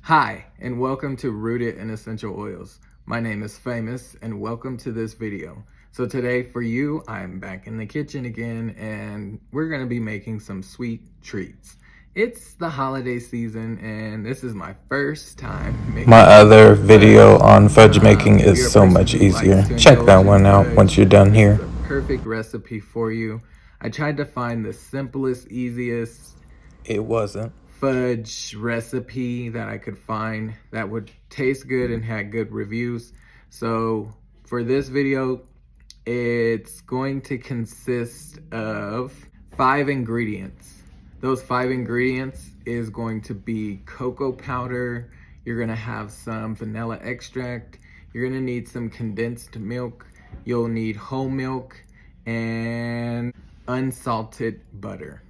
Hi, and welcome to Rooted in Essential Oils. My name is Famous, and welcome to this video. So today for you, I'm back in the kitchen again, and we're gonna be making some sweet treats. It's the holiday season, and this is my first time making My other video on fudge making is so much easier. Check that one out once you're done here. This is a perfect recipe for you. I tried to find the simplest, easiest It wasn't. fudge recipe that I could find that would taste good and had good reviews. So for this video, it's going to consist of 5 ingredients. Those 5 ingredients is going to be cocoa powder. You're gonna have some vanilla extract. You're gonna need some condensed milk. You'll need whole milk and unsalted butter.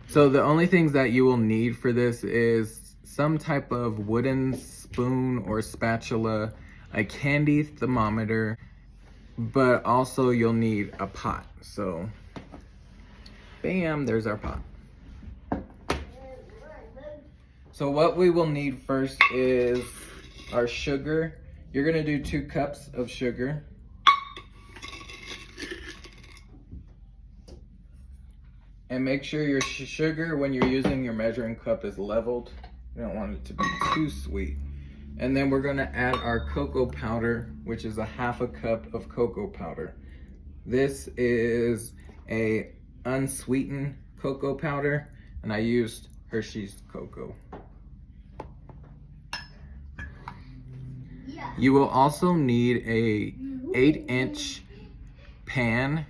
So the only things that you will need for this is some type of wooden spoon or spatula, a candy thermometer, but also you'll need a pot. So, bam, there's our pot. So what we will need first is our sugar. You're gonna do 2 cups of sugar. And make sure your sugar, when you're using your measuring cup, is leveled. You don't want it to be too sweet. And then we're gonna add our cocoa powder, which is a 1/2 cup of cocoa powder. This is a unsweetened cocoa powder, and I used Hershey's cocoa. You will also need a 8-inch pan.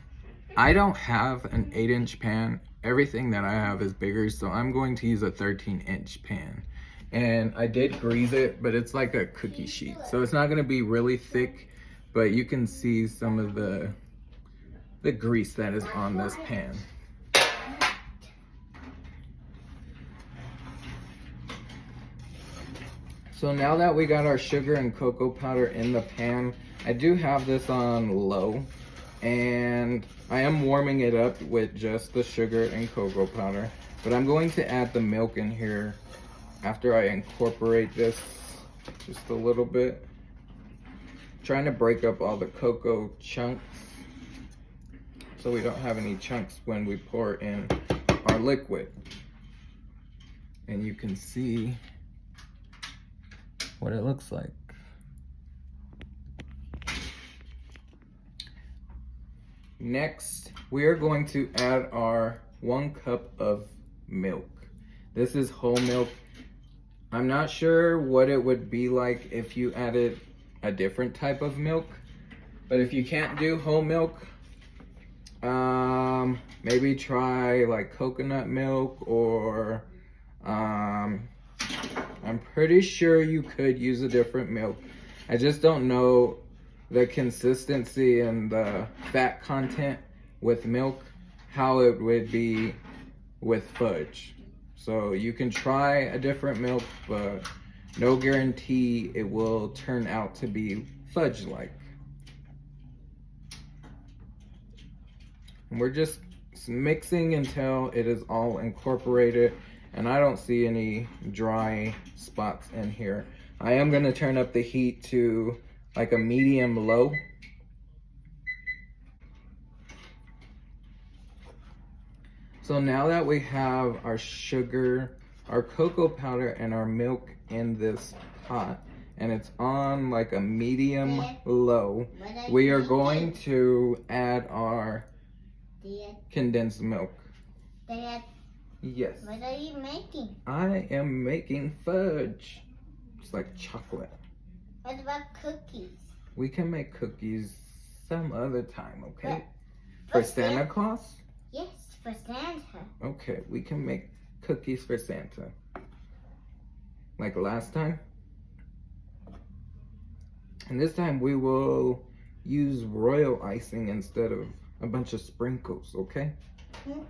I don't have an 8-inch pan. Everything that I have is bigger, so I'm going to use a 13-inch pan. And I did grease it, but it's like a cookie sheet. So it's not gonna be really thick, but you can see some of the grease that is on this pan. So now that we got our sugar and cocoa powder in the pan, I do have this on low, and I am warming it up with just the sugar and cocoa powder, but I'm going to add the milk in here after I incorporate this just a little bit. Trying to break up all the cocoa chunks so we don't have any chunks when we pour in our liquid. And you can see what it looks like. Next, we are going to add our 1 cup of milk. This is whole milk. I'm not sure what it would be like if you added a different type of milk, but if you can't do whole milk, maybe try like coconut milk, or I'm pretty sure you could use a different milk. I just don't know the consistency and the fat content with milk, how it would be with fudge. So you can try a different milk, but no guarantee it will turn out to be fudge-like. And we're just mixing until it is all incorporated, and I don't see any dry spots in here. I am gonna turn up the heat to like a medium low. So now that we have our sugar, our cocoa powder, and our milk in this pot, and it's on like a medium low, we are going to add our condensed milk. Dad, Yes. what are you making? I am making fudge. It's like chocolate. What about cookies? We can make cookies some other time, okay? For For Santa Claus? Yes, for Santa. Okay, we can make cookies for Santa. Like last time. And this time we will use royal icing instead of a bunch of sprinkles, okay? Hmm?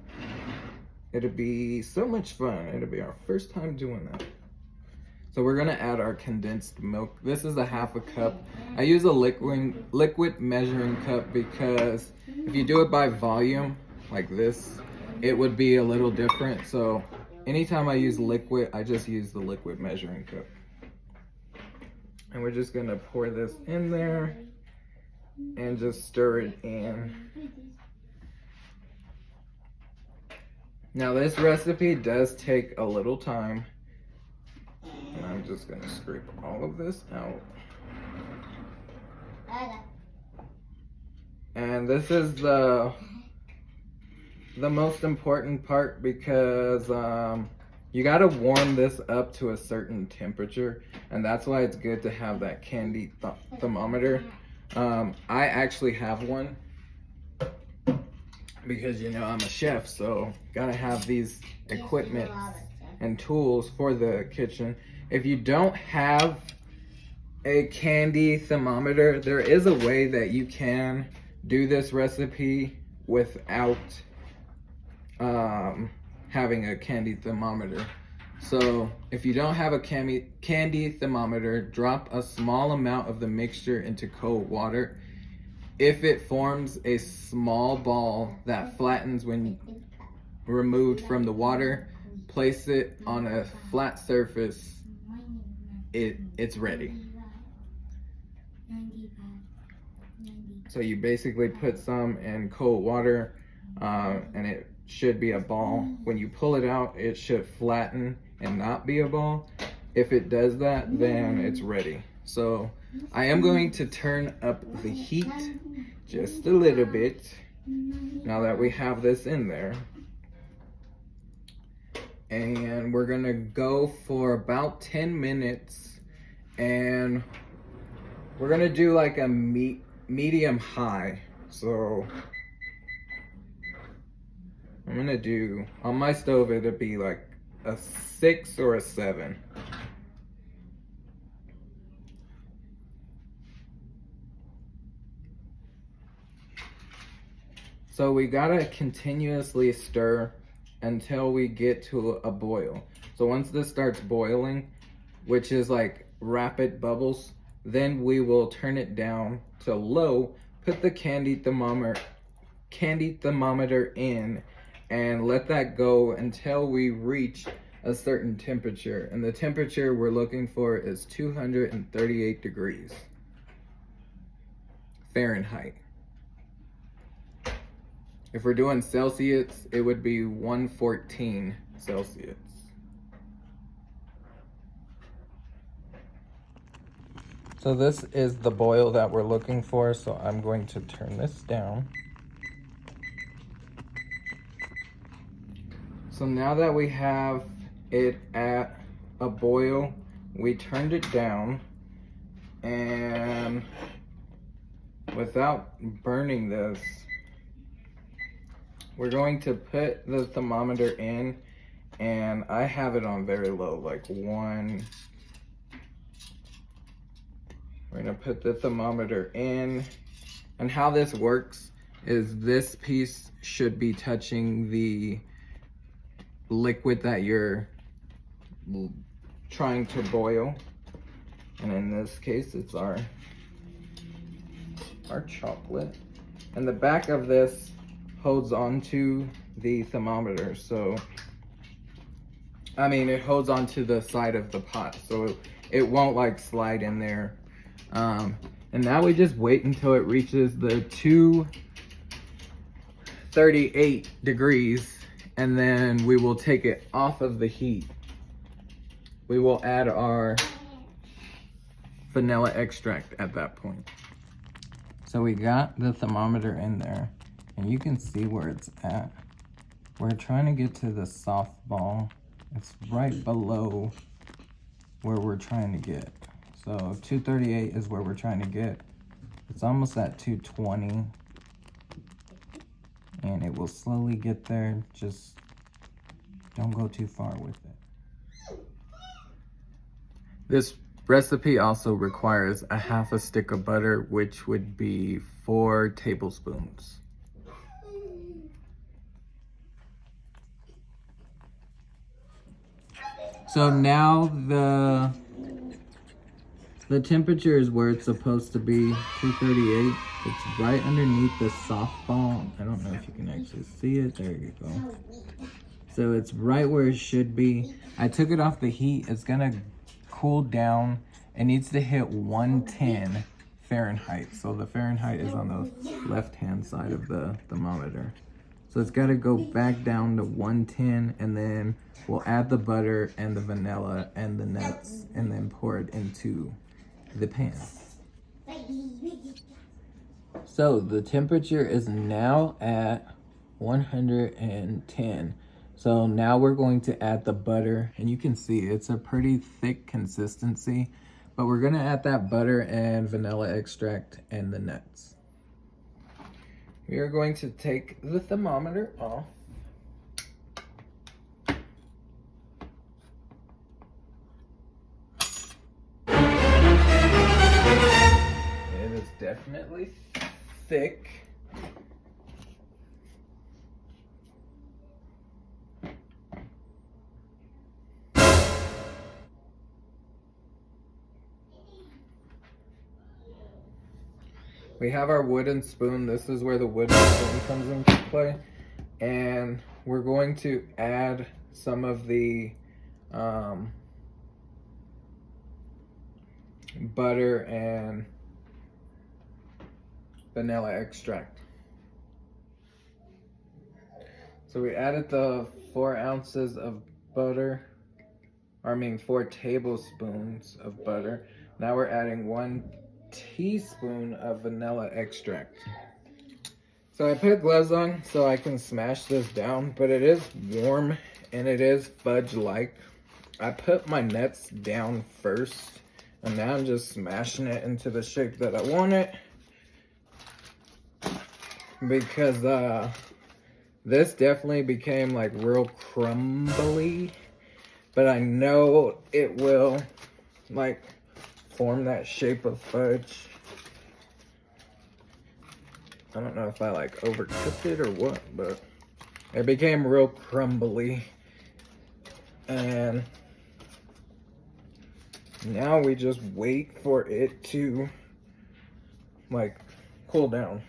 It'll be so much fun. It'll be our first time doing that. So we're gonna add our condensed milk. This is a 1/2 cup. I use a liquid measuring cup because if you do it by volume, like this, it would be a little different. So anytime I use liquid, I just use the liquid measuring cup. And we're just gonna pour this in there and just stir it in. Now this recipe does take a little time. And I'm just gonna scrape all of this out. And this is the most important part because you gotta warm this up to a certain temperature, and that's why it's good to have that candy thermometer. I actually have one because, you know, I'm a chef, so gotta have these equipment and tools for the kitchen. If you don't have a candy thermometer, there is a way that you can do this recipe without having a candy thermometer. So if you don't have a candy thermometer, drop a small amount of the mixture into cold water. If it forms a small ball that flattens when removed from the water, place it on a flat surface. It's ready. So you basically put some in cold water, and it should be a ball. When you pull it out, it should flatten and not be a ball. If it does that, then it's ready. So I am going to turn up the heat just a little bit now that we have this in there. And we're gonna go for about 10 minutes, and we're gonna do like a medium high. So I'm gonna do, on my stove, it'll be like a 6 or a 7. So we gotta continuously stir until we get to a boil. So once this starts boiling, which is like rapid bubbles, then we will turn it down to low, put the candy thermometer in, and let that go until we reach a certain temperature. And the temperature we're looking for is 238 degrees Fahrenheit. If we're doing Celsius, it would be 114 Celsius. So this is the boil that we're looking for, so I'm going to turn this down. So now that we have it at a boil, we turned it down, and without burning this, we're going to put the thermometer in, and I have it on very low, like 1. We're gonna put the thermometer in, and how this works is this piece should be touching the liquid that you're trying to boil, and in this case it's our chocolate, and the back of this holds onto the thermometer. So I mean, it holds onto the side of the pot, so it won't like slide in there. And now we just wait until it reaches the 238 degrees, and then we will take it off of the heat. We will add our vanilla extract at that point. So we got the thermometer in there, and you can see where it's at. We're trying to get to the soft ball. It's right below where we're trying to get. So 238 is where we're trying to get. It's almost at 220. And it will slowly get there. Just don't go too far with it. This recipe also requires a half a stick of butter, which would be 4 tablespoons. So now the temperature is where it's supposed to be, 238. It's right underneath the soft ball. I don't know if you can actually see it. There you go. So it's right where it should be. I took it off the heat. It's gonna cool down. It needs to hit 110 Fahrenheit. So the Fahrenheit is on the left-hand side of the thermometer. So it's gotta go back down to 110, and then we'll add the butter and the vanilla and the nuts and then pour it into the pan. So the temperature is now at 110. So now we're going to add the butter, and you can see it's a pretty thick consistency, but we're gonna add that butter and vanilla extract and the nuts. We are going to take the thermometer off. It is definitely thick. We have our wooden spoon. This is where the wooden spoon comes into play. And we're going to add some of the butter and vanilla extract. So we added the 4 ounces of butter, 4 tablespoons of butter. Now we're adding 1 teaspoon of vanilla extract. So I put gloves on so I can smash this down, but it is warm and it is fudge-like. I put my nuts down first, and now I'm just smashing it into the shape that I want it, because this definitely became like real crumbly, but I know it will like form that shape of fudge. I don't know if I like overcooked it or what, but it became real crumbly. And now we just wait for it to like cool down.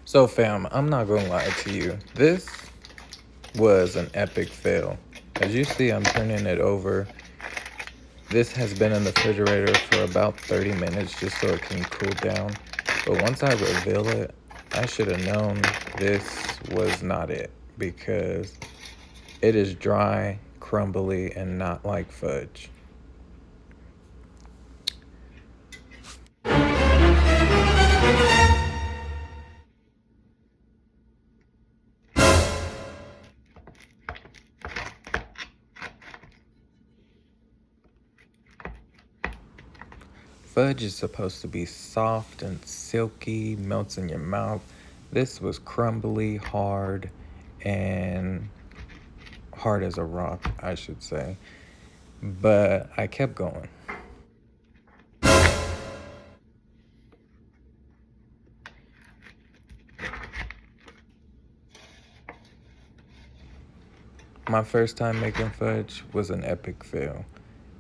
So fam, I'm not gonna lie to you. This was an epic fail. As you see, I'm turning it over. This has been in the refrigerator for about 30 minutes just so it can cool down. But once I reveal it, I should have known this was not it, because it is dry, crumbly, and not like fudge. Fudge is supposed to be soft and silky, melts in your mouth. This was crumbly, hard, and hard as a rock, I should say. But I kept going. My first time making fudge was an epic fail,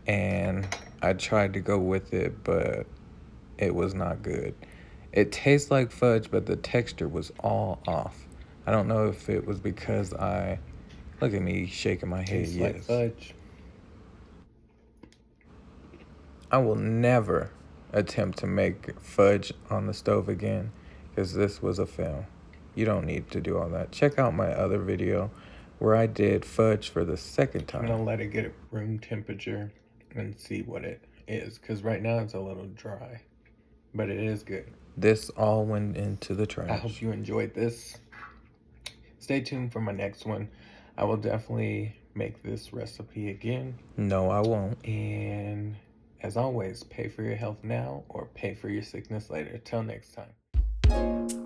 and I tried to go with it, but it was not good. It tastes like fudge, but the texture was all off. I don't know if it was because look at me shaking my head. Tastes like fudge. I will never attempt to make fudge on the stove again, because this was a fail. You don't need to do all that. Check out my other video where I did fudge for the second time. I'm gonna let it get at room temperature and see what it is, because right now it's a little dry, but it is good. This all went into the trash. I hope you enjoyed this. Stay tuned for my next one. I will definitely make this recipe again. No, I won't. And as always, pay for your health now or pay for your sickness later. Till next time.